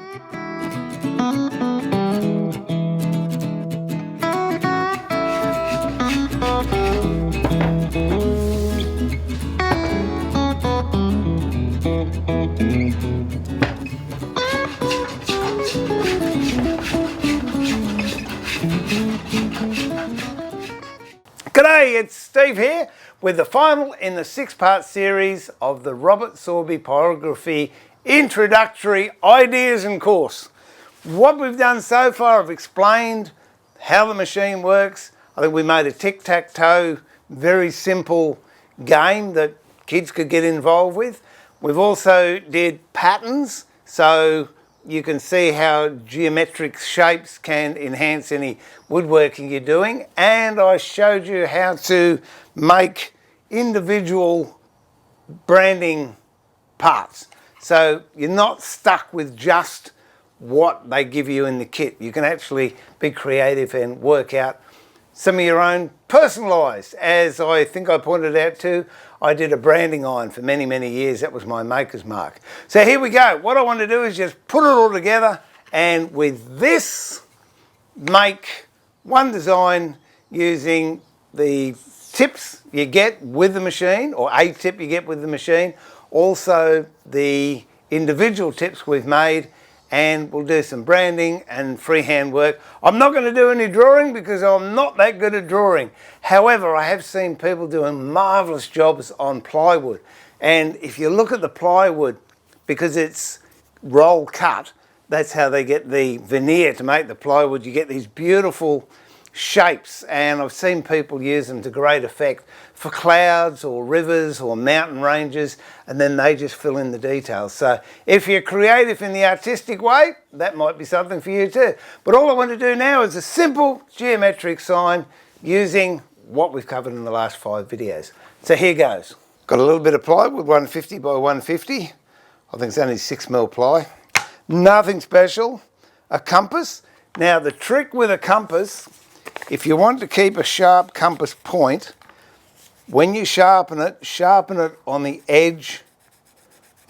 G'day, it's Steve here with the final in the 6-part series of the Robert Sorby Pyrography Introductory Ideas and Course. What we've done so far, I've explained how the machine works. I think we made a tic-tac-toe, very simple game that kids could get involved with. We've also did patterns, so you can see how geometric shapes can enhance any woodworking you're doing. And I showed you how to make individual branding parts. So you're not stuck with just what they give you in the kit. You can actually be creative and work out some of your own personalised. As I think I pointed out too, I did a branding iron for many, many years. That was my maker's mark. So here we go. What I want to do is just put it all together, and with this, make one design using the tips you get with the machine, or a tip you get with the machine, also the individual tips we've made, and we'll do some branding and freehand work. I'm not going to do any drawing because I'm not that good at drawing. However, I have seen people doing marvellous jobs on plywood. And if you look at the plywood, because it's roll cut, that's how they get the veneer to make the plywood. You get these beautiful shapes, and I've seen people use them to great effect for clouds or rivers or mountain ranges, and then they just fill in the details. So if you're creative in the artistic way, that might be something for you too. But all I want to do now is a simple geometric sign using what we've covered in the last 5 videos. So here goes. Got a little bit of plywood, 150 by 150. I think it's only 6mm ply. Nothing special. A compass. Now the trick with a compass, if you want to keep a sharp compass point, when you sharpen it on the edge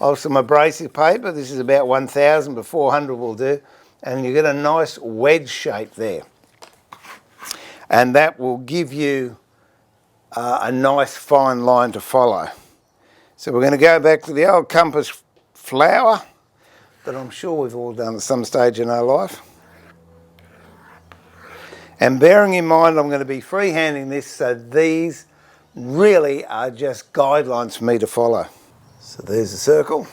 of some abrasive paper. This is about 1000, but 400 will do. And you get a nice wedge shape there. And that will give you a nice fine line to follow. So we're going to go back to the old compass flower that I'm sure we've all done at some stage in our life. And bearing in mind I'm going to be freehanding this, so these really are just guidelines for me to follow. So there's the circle.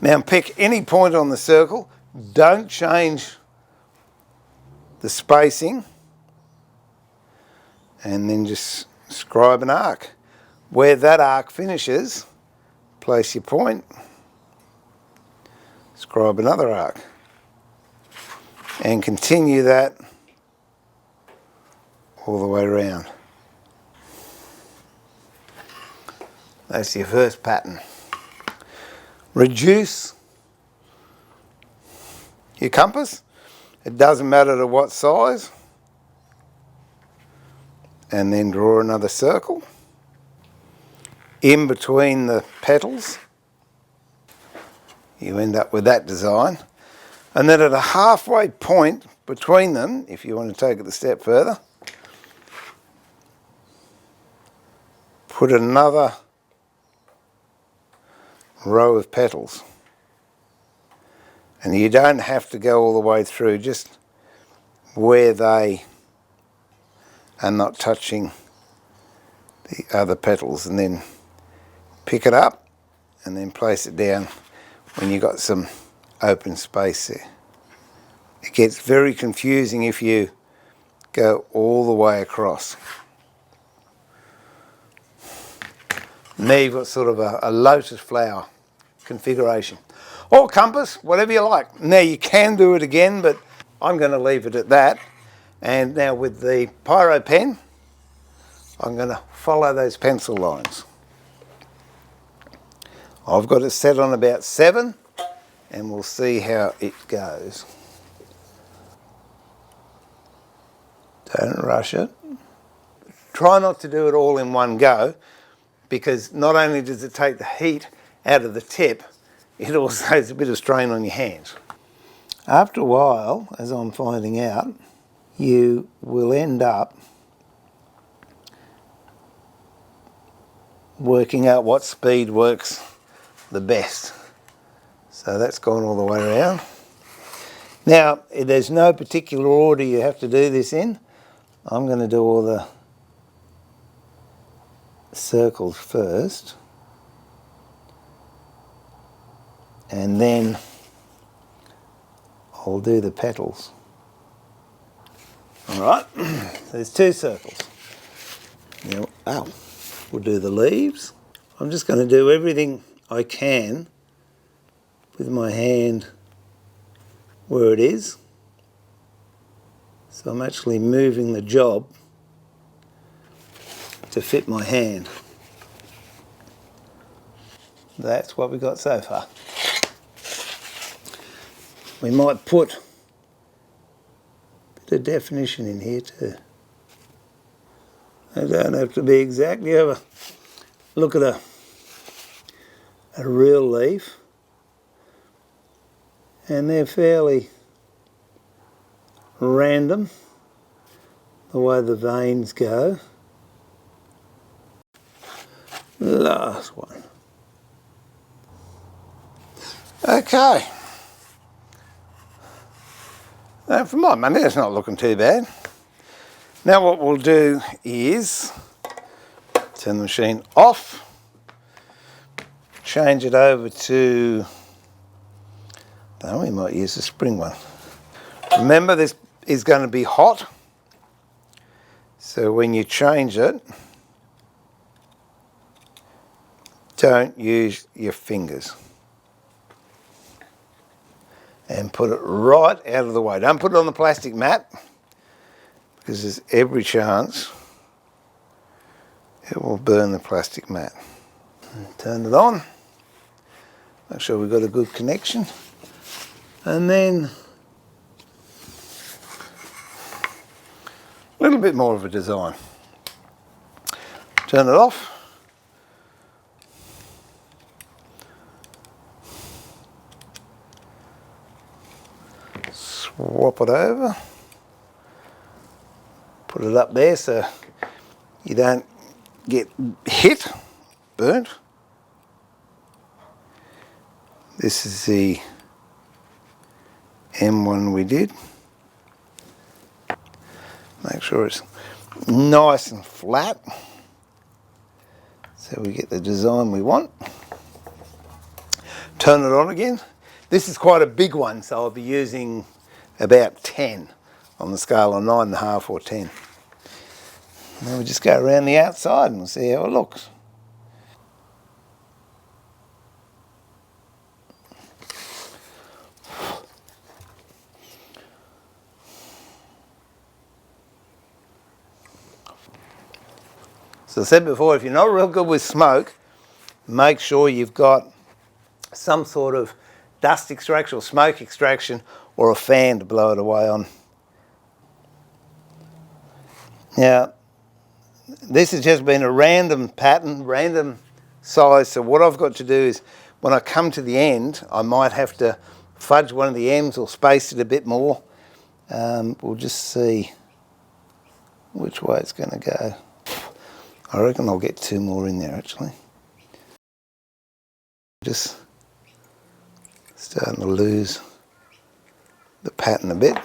Now pick any point on the circle. Don't change the spacing. And then just scribe an arc. Where that arc finishes, place your point. Scribe another arc. And continue that all the way around. That's your first pattern. Reduce your compass. It doesn't matter to what size. And then draw another circle in between the petals. You end up with that design. And then at a halfway point between them, if you want to take it a step further, put another row of petals. And you don't have to go all the way through, just where they are not touching the other petals, and then pick it up and then place it down when you've got some open space there. It gets very confusing if you go all the way across. And there you've got sort of a lotus flower configuration. Or compass, whatever you like. Now you can do it again, but I'm going to leave it at that. And now with the Pyro pen, I'm going to follow those pencil lines. I've got it set on about 7, and we'll see how it goes. Don't rush it. Try not to do it all in one go, because not only does it take the heat out of the tip, it also has a bit of strain on your hands. After a while, as I'm finding out, you will end up working out what speed works the best. So that's gone all the way around. Now, there's no particular order you have to do this in. I'm going to do all the circles first, and then I'll do the petals. All right, there's 2 circles. Now, we'll do the leaves. I'm just going to do everything I can with my hand where it is. So I'm actually moving the job to fit my hand. That's what we've got so far. We might put a bit of definition in here too. They don't have to be exact. You have a look at a real leaf, and they're fairly random the way the veins go. Last one. Okay. Now for my money, it's not looking too bad. Now what we'll do is turn the machine off, change it over to, we might use the spring one. Remember, this is going to be hot, so when you change it, don't use your fingers. And put it right out of the way. Don't put it on the plastic mat, because there's every chance it will burn the plastic mat. Turn it on. Make sure we've got a good connection. And then a little bit more of a design. Turn it off. Swap it over. Put it up there so you don't get hit, burnt. This is the M1 we did. Make sure it's nice and flat so we get the design we want. Turn it on again. This is quite a big one, so I'll be using about 10 on the scale of 9.5 or 10. And then we just go around the outside and we'll see how it looks. So I said before, if you're not real good with smoke, make sure you've got some sort of dust extraction or smoke extraction or a fan to blow it away on. Now, this has just been a random pattern, random size, so what I've got to do is when I come to the end, I might have to fudge one of the ends or space it a bit more. We'll just see which way it's going to go. I reckon I'll get 2 more in there actually. Just starting to lose the pattern a bit.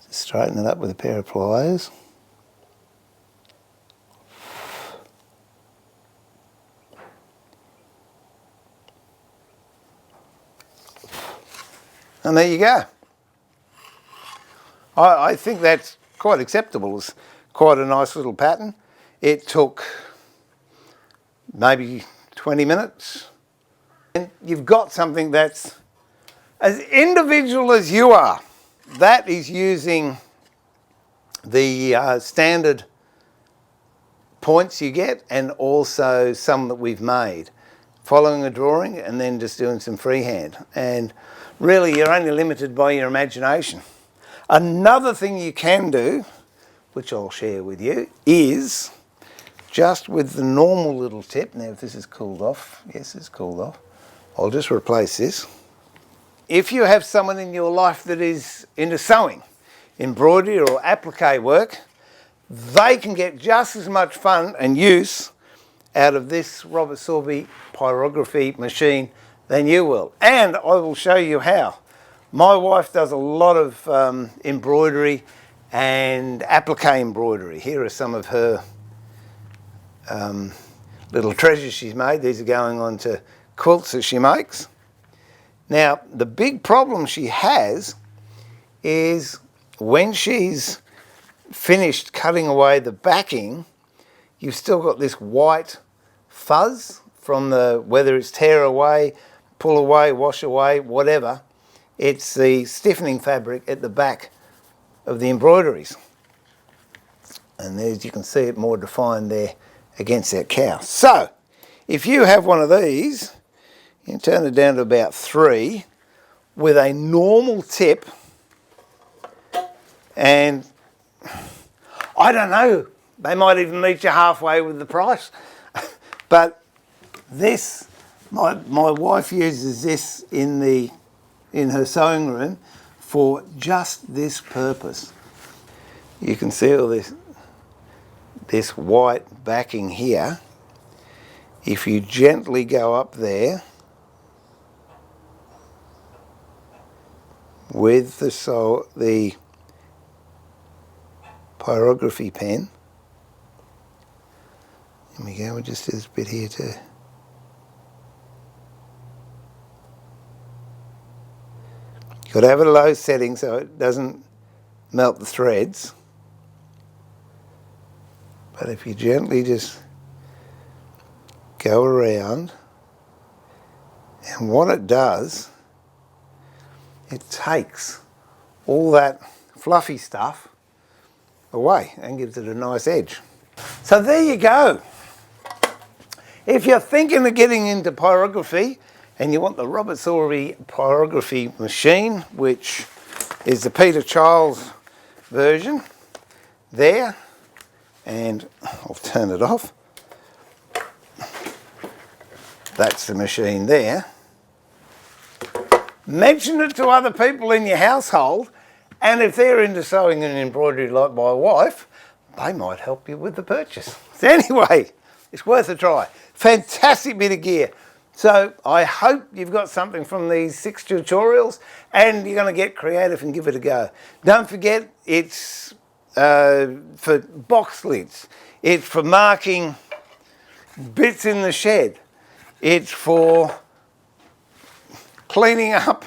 Just straighten it up with a pair of pliers. And there you go. I think that's quite acceptable. It's quite a nice little pattern. It took maybe 20 minutes. And you've got something that's as individual as you are. That is using the standard points you get and also some that we've made. Following a drawing and then just doing some freehand. And really you're only limited by your imagination. Another thing you can do, which I'll share with you, is just with the normal little tip. Now if this is cooled off, yes it's cooled off, I'll just replace this. if you have someone in your life that is into sewing, embroidery or applique work, they can get just as much fun and use out of this Robert Sorby Pyrography machine than you will. And I will show you how. My wife does a lot of embroidery and applique embroidery. Here are some of her little treasures she's made. These are going on to quilts that she makes. Now, the big problem she has is when she's finished cutting away the backing, you've still got this white fuzz from the, whether it's tear away, pull away, wash away, whatever. It's the stiffening fabric at the back of the embroideries. And as you can see it more defined there against that cow. So, if you have one of these, you can turn it down to about 3 with a normal tip, and I don't know, they might even meet you halfway with the price. But this, my wife uses this in her sewing room for just this purpose. You can see all this white backing here. If you gently go up there with the pyrography pen, there we go, we'll just do this bit here too. You've got to have a low setting so it doesn't melt the threads. But if you gently just go around, and what it does, it takes all that fluffy stuff away and gives it a nice edge. So there you go. If you're thinking of getting into pyrography and you want the Robert Sorby Pyrography machine, which is the Peter Childs version, there, and I'll turn it off. That's the machine there. Mention it to other people in your household, and if they're into sewing and embroidery like my wife, they might help you with the purchase. So anyway, it's worth a try. Fantastic bit of gear. So I hope you've got something from these 6 tutorials and you're going to get creative and give it a go. Don't forget, it's for box lids. It's for marking bits in the shed. It's for cleaning up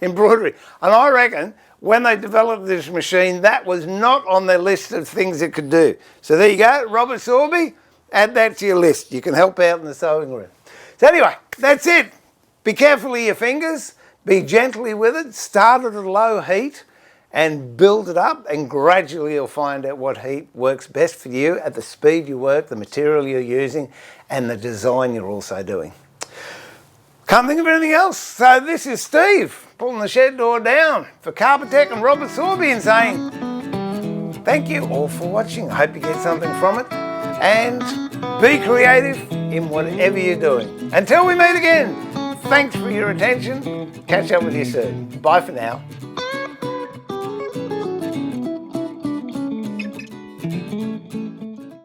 embroidery. And I reckon when they developed this machine, that was not on their list of things it could do. So there you go, Robert Sorby, add that to your list. You can help out in the sewing room. So anyway, that's it. Be careful of your fingers, be gently with it, start at a low heat and build it up, and gradually you'll find out what heat works best for you at the speed you work, the material you're using, and the design you're also doing. Can't think of anything else. So this is Steve pulling the shed door down for Carpetech and Robert Sorby and saying thank you all for watching. I hope you get something from it, and be creative in whatever you're doing. Until we meet again, thanks for your attention. Catch up with you soon. Bye for now.